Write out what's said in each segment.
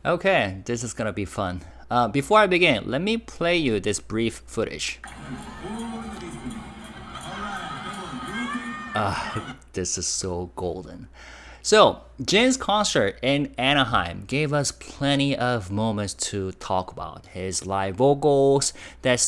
Okay, this is gonna be fun. Before I begin, let me play you this brief footage. This is so golden. So, Jin's concert in Anaheim gave us plenty of moments to talk about. His live vocals, that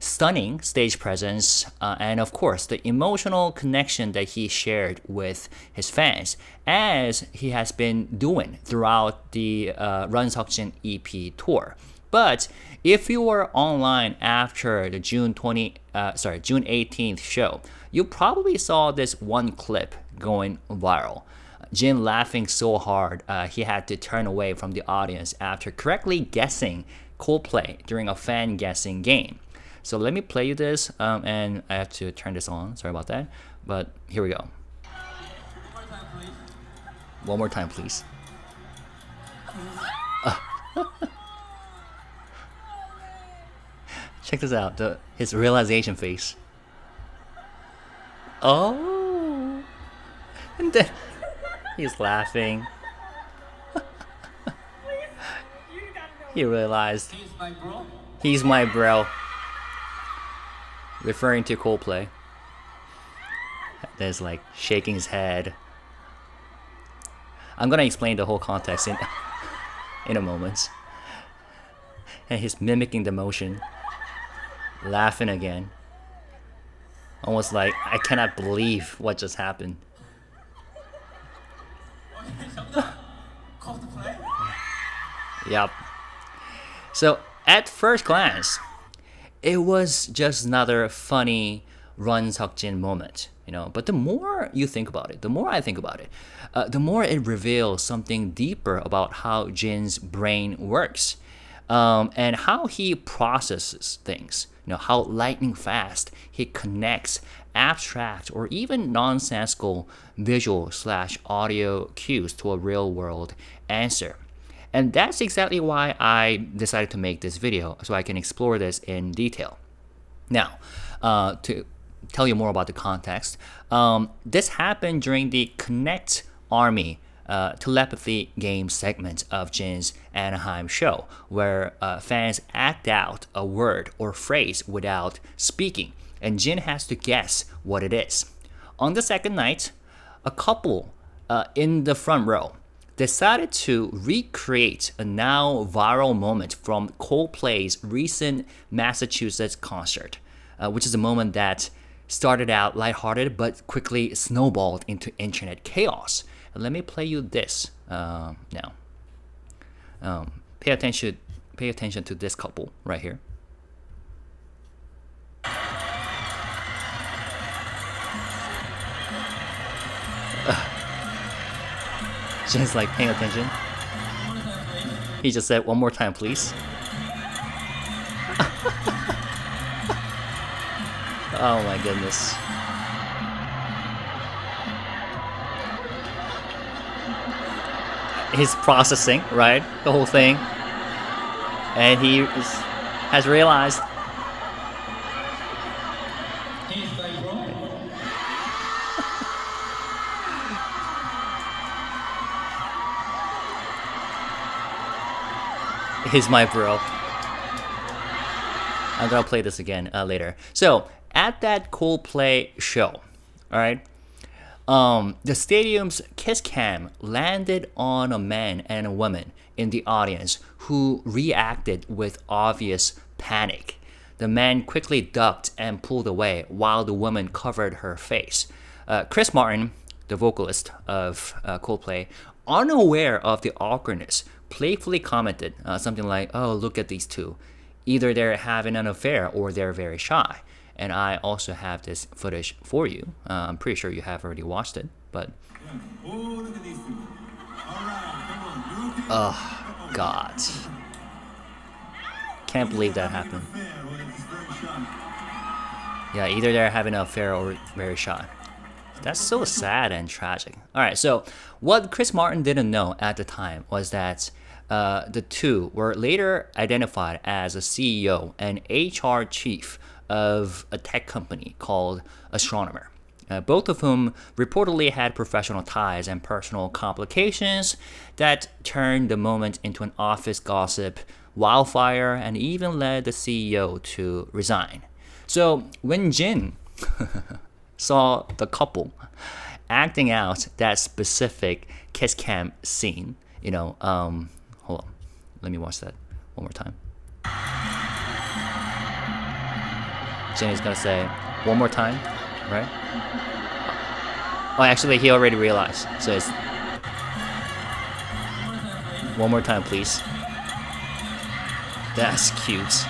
stunning stage presence, and of course, the emotional connection that he shared with his fans, as he has been doing throughout the Run Jin EP tour. But if you were online after the June 18th show, you probably saw this one clip going viral. Jin laughing so hard he had to turn away from the audience after correctly guessing Coldplay during a fan guessing game. So let me play you this, and I have to turn this on. Sorry about that, but here we go. One more time, please. Check this out, his realization face. Oh, and then he's laughing. He realized he's my bro, referring to Coldplay. There's like shaking his head. I'm gonna explain the whole context in a moment. And he's mimicking the motion, laughing again. Almost like, I cannot believe what just happened. Yep. So at first glance, it was just another funny Run Jin moment, But the more you think about it, the more I think about it, the more it reveals something deeper about how Jin's brain works, and how he processes things. How lightning fast he connects abstract or even nonsensical visual/audio cues to a real world answer. And that's exactly why I decided to make this video, so I can explore this in detail. Now, to tell you more about the context, this happened during the Connect Army telepathy game segment of Jin's Anaheim show, where fans act out a word or phrase without speaking, and Jin has to guess what it is. On the second night, a couple in the front row decided to recreate a now viral moment from Coldplay's recent Massachusetts concert, which is a moment that started out lighthearted but quickly snowballed into internet chaos. Let me play you this now. Pay attention to this couple right here. Jin's like paying attention. He just said, "One more time, please." Oh my goodness. He's processing, right? The whole thing. And he has realized. He's my bro. I'm gonna play this again later. So, at that Coldplay show, alright, the stadium's kiss cam landed on a man and a woman in the audience who reacted with obvious panic. The man quickly ducked and pulled away while the woman covered her face. Chris Martin, the vocalist of Coldplay, unaware of the awkwardness, playfully commented something like, "Oh, look at these two. Either they're having an affair or they're very shy." And I also have this footage for you. I'm pretty sure you have already watched it, but... Oh, God. Can't believe that happened. Yeah, either they're having an affair or very shy. That's so sad and tragic. Alright, so what Chris Martin didn't know at the time was that the two were later identified as a CEO and HR chief of a tech company called Astronomer. both of whom reportedly had professional ties and personal complications that turned the moment into an office gossip wildfire and even led the CEO to resign. So when Jin saw the couple acting out that specific kiss cam scene, hold on, let me watch that one more time. Jin is gonna say one more time, right? Oh, actually, he already realized. So it's one more time, please. That's cute.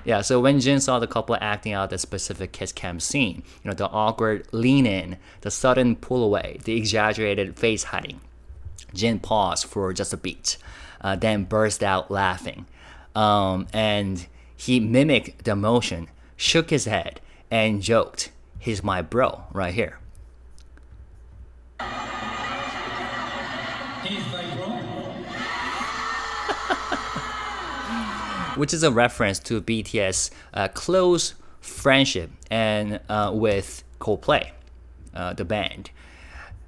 Yeah, so when Jin saw the couple acting out the specific kiss cam scene, the awkward lean in, the sudden pull away, the exaggerated face hiding, Jin paused for just a beat, then burst out laughing. And he mimicked the motion, shook his head, and joked, "He's my bro right here." He's my bro. Which is a reference to BTS' close friendship and with Coldplay, the band,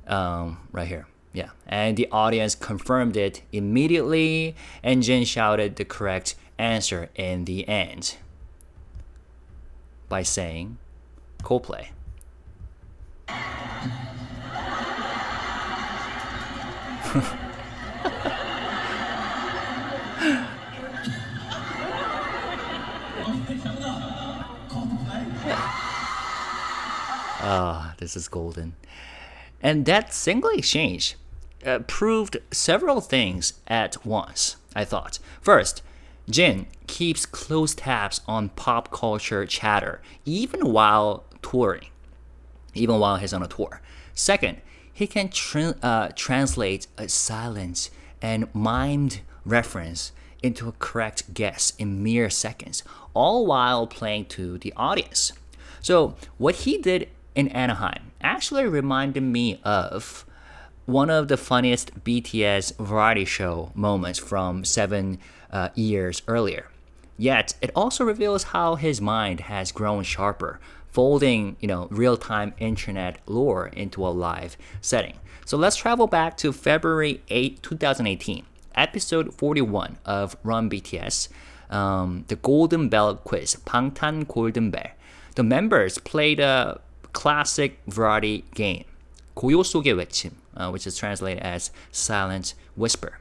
right here. Yeah, and the audience confirmed it immediately, and Jin shouted the correct answer in the end by saying Coldplay. This is golden. And that single exchange proved several things at once, I thought. First, Jin keeps close tabs on pop culture chatter, even while touring, even while he's on a tour. Second, he can translate a silent and mimed reference into a correct guess in mere seconds, all while playing to the audience. So what he did in Anaheim actually reminded me of one of the funniest BTS variety show moments from 7 years earlier. Yet it also reveals how his mind has grown sharper, folding real-time internet lore into a live setting. So let's travel back to February 8, 2018, episode 41 of Run BTS, the Golden Bell quiz, 방탄 Golden Bell. The members played a classic variety game, 고요 속의 외침, which is translated as silent whisper.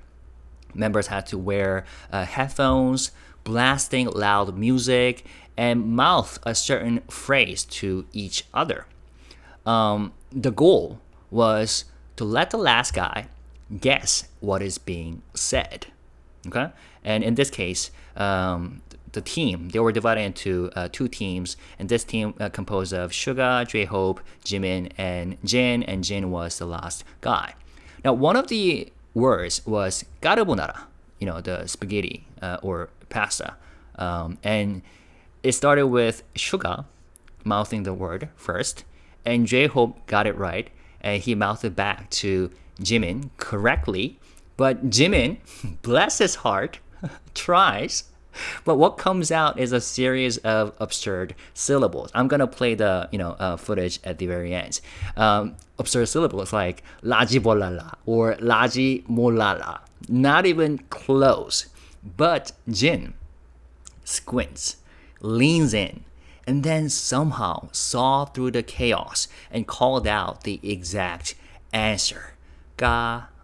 Members had to wear headphones, blasting loud music, and mouth a certain phrase to each other. The goal was to let the last guy guess what is being said. Okay, and in this case, the team, they were divided into 2 teams, and this team composed of Suga, J-Hope, Jimin, and Jin was the last guy. Now, one of the words was Carbonara, the spaghetti or pasta, and it started with Suga mouthing the word first, and J-Hope got it right, and he mouthed it back to Jimin correctly, but Jimin, bless his heart, tries. But what comes out is a series of absurd syllables. I'm gonna play the footage at the very end. Absurd syllables like 라지벌랄라 or 라지몰랄라. Not even close. But Jin squints, leans in, and then somehow saw through the chaos and called out the exact answer. 까르보나라.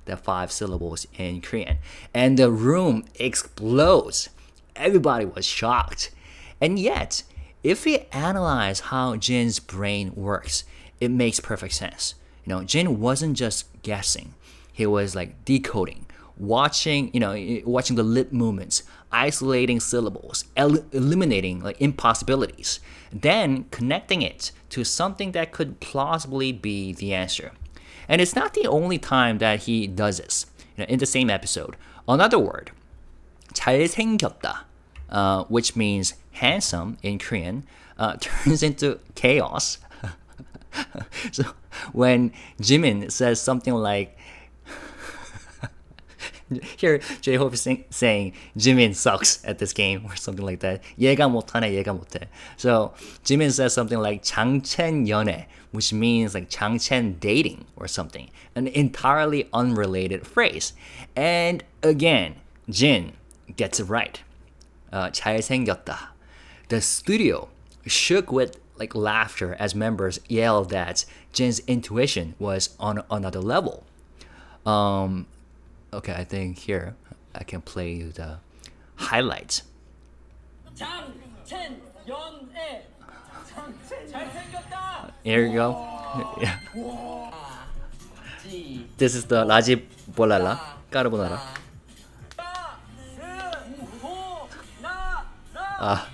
The 5 syllables in Korean. And the room explodes. Everybody was shocked. And yet, if we analyze how Jin's brain works, it makes perfect sense. Jin wasn't just guessing. He was like decoding, watching the lip movements, isolating syllables, eliminating like impossibilities, then connecting it to something that could plausibly be the answer. And it's not the only time that he does this. In the same episode, another word, 잘생겼다, which means handsome in Korean, turns into chaos. So when Jimin says something like Here, J-Hope is saying Jimin sucks at this game or something like that. 얘가 못하네, 얘가 못해. So Jimin says something like 장첸 연애, which means like 장첸 dating or something. An entirely unrelated phrase. And again, Jin gets it right. 잘생겼다. The studio shook with like laughter as members yelled that Jin's intuition was on another level. Okay, I think here I can play you the highlights. Here you go. Yeah. This is the 라지벌랄라, 까르보나라.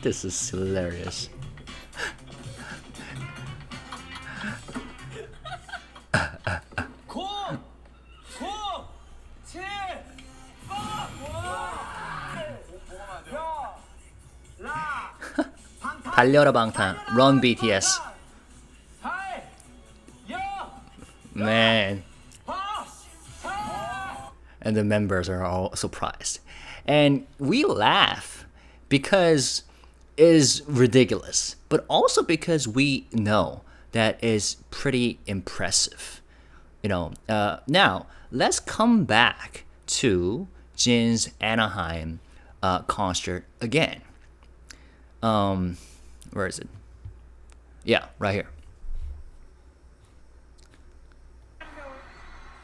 This is hilarious. 달려라 방탄, Run BTS. Man. And the members are all surprised. And we laugh because it is ridiculous, but also because we know that is pretty impressive. Now let's come back to Jin's Anaheim concert again. Where is it? Yeah, right here.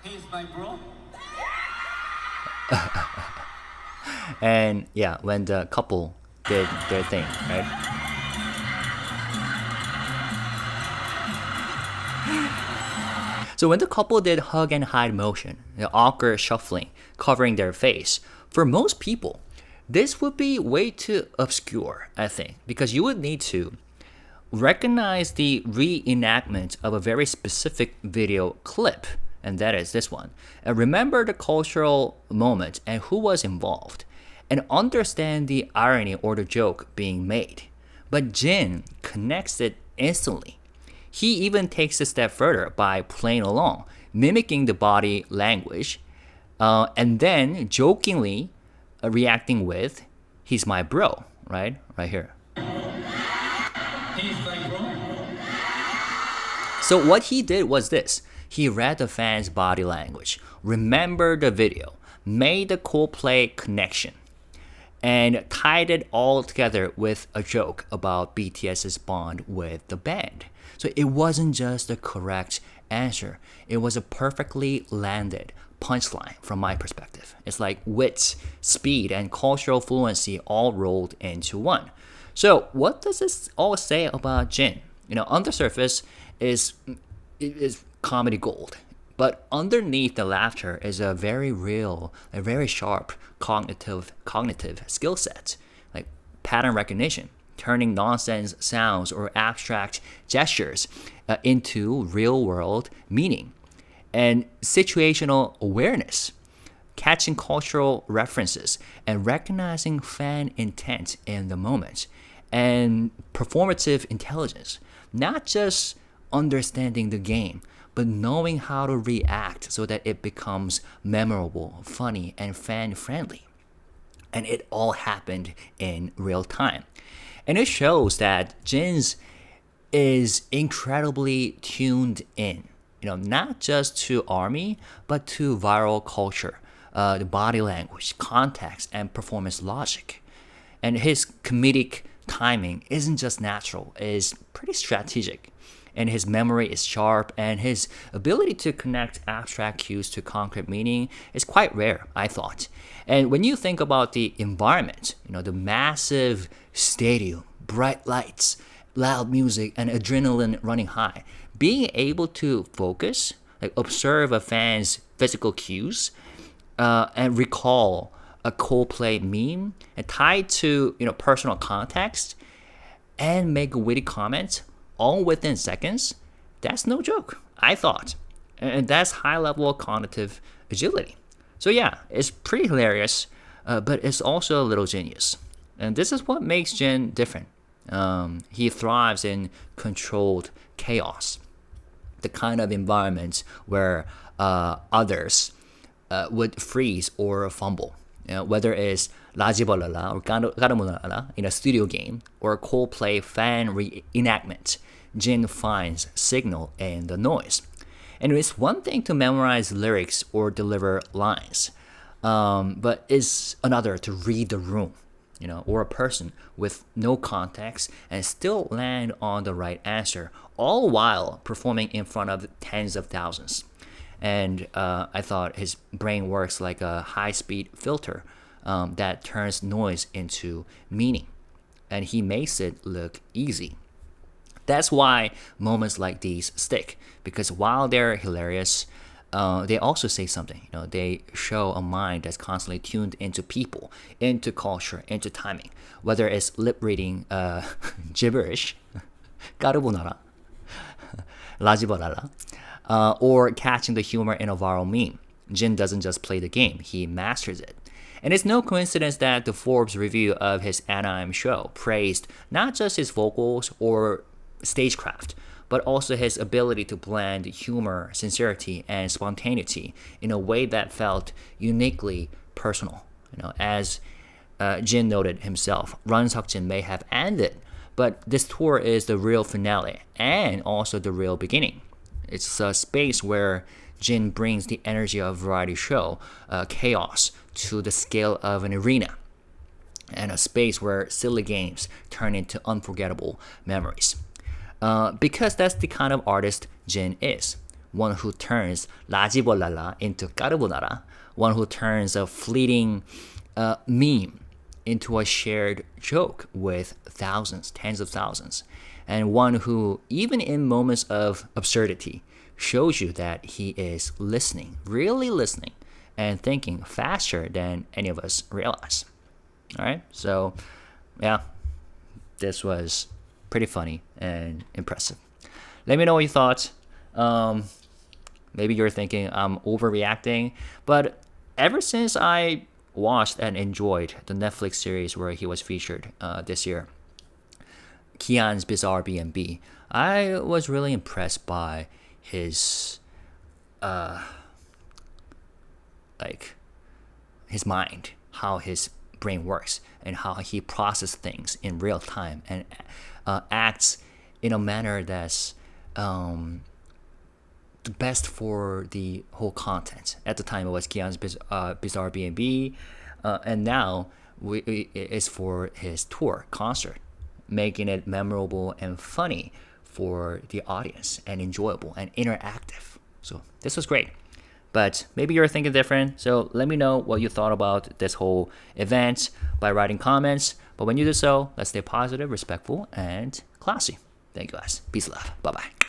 He's my bro. And yeah, when the couple did their thing, right? So when the couple did hug and hide motion, the awkward shuffling, covering their face, for most people, this would be way too obscure, I think, because you would need to recognize the reenactment of a very specific video clip, and that is this one, and remember the cultural moment and who was involved, and understand the irony or the joke being made. But Jin connects it instantly. He even takes a step further by playing along, mimicking the body language, and then jokingly reacting with, "He's my bro," right? Right here. He's my bro. So what he did was this. He read the fans' body language, remembered the video, made the Coldplay connection, and tied it all together with a joke about BTS's bond with the band. So it wasn't just the correct answer. It was a perfectly landed punchline from my perspective. It's like wit, speed, and cultural fluency all rolled into one. So what does this all say about Jin? On the surface is comedy gold, but underneath the laughter is a very real, a very sharp cognitive skill set, like pattern recognition, turning nonsense sounds or abstract gestures into real-world meaning, and situational awareness, catching cultural references and recognizing fan intent in the moment, and performative intelligence, not just understanding the game, but knowing how to react so that it becomes memorable, funny, and fan-friendly. And it all happened in real time. And it shows that Jin's is incredibly tuned in, not just to ARMY, but to viral culture, the body language, context, and performance logic. And his comedic timing isn't just natural, it's pretty strategic. And his memory is sharp, and his ability to connect abstract cues to concrete meaning is quite rare, I thought. And when you think about the environment, the massive stadium, bright lights, loud music, and adrenaline running high, being able to focus, like observe a fan's physical cues, and recall a Coldplay meme, and tied to personal context, and make witty comments all within seconds, that's no joke, I thought. And that's high level of cognitive agility. So yeah, it's pretty hilarious, but it's also a little genius. And this is what makes Jin different. He thrives in controlled chaos, the kind of environment where others would freeze or fumble. Whether it's 라지벌랄라 or 까르보나라 in a studio game or a Coldplay fan reenactment, Jin finds signal in the noise. And it's one thing to memorize lyrics or deliver lines, but it's another to read the room, or a person with no context and still land on the right answer, all while performing in front of tens of thousands. And I thought his brain works like a high-speed filter that turns noise into meaning, and he makes it look easy. That's why moments like these stick, because while they're hilarious, they also say something. They show a mind that's constantly tuned into people, into culture, into timing. Whether it's lip reading gibberish, 까르보나라, 라지벌랄라, or catching the humor in a viral meme. Jin doesn't just play the game, he masters it. And it's no coincidence that the Forbes review of his Anaheim show praised not just his vocals or stagecraft, but also his ability to blend humor, sincerity, and spontaneity in a way that felt uniquely personal. As Jin noted himself, Run Jin may have ended, but this tour is the real finale and also the real beginning. It's a space where Jin brings the energy of a variety show, chaos, to the scale of an arena, and a space where silly games turn into unforgettable memories. Because that's the kind of artist Jin is. One who turns 라지벌랄라 into 까르보나라, one who turns a fleeting meme into a shared joke with thousands, tens of thousands, and one who, even in moments of absurdity, shows you that he is listening, really listening, and thinking faster than any of us realize. All right, so yeah, this was pretty funny and impressive. Let me know what you thought. Maybe you're thinking I'm overreacting, but ever since I watched and enjoyed the Netflix series where he was featured this year, Kian's Bizarre B&B, I was really impressed by his his mind, how his brain works, and how he processes things in real time and acts in a manner that's the best for the whole content. At the time, it was Kian's Bizarre B&B, and now it's for his tour concert, making it memorable and funny for the audience and enjoyable and interactive. So this was great. But maybe you're thinking different, so let me know what you thought about this whole event by writing comments. But when you do so, let's stay positive, respectful, and classy. Thank you guys. Peace and love. Bye-bye.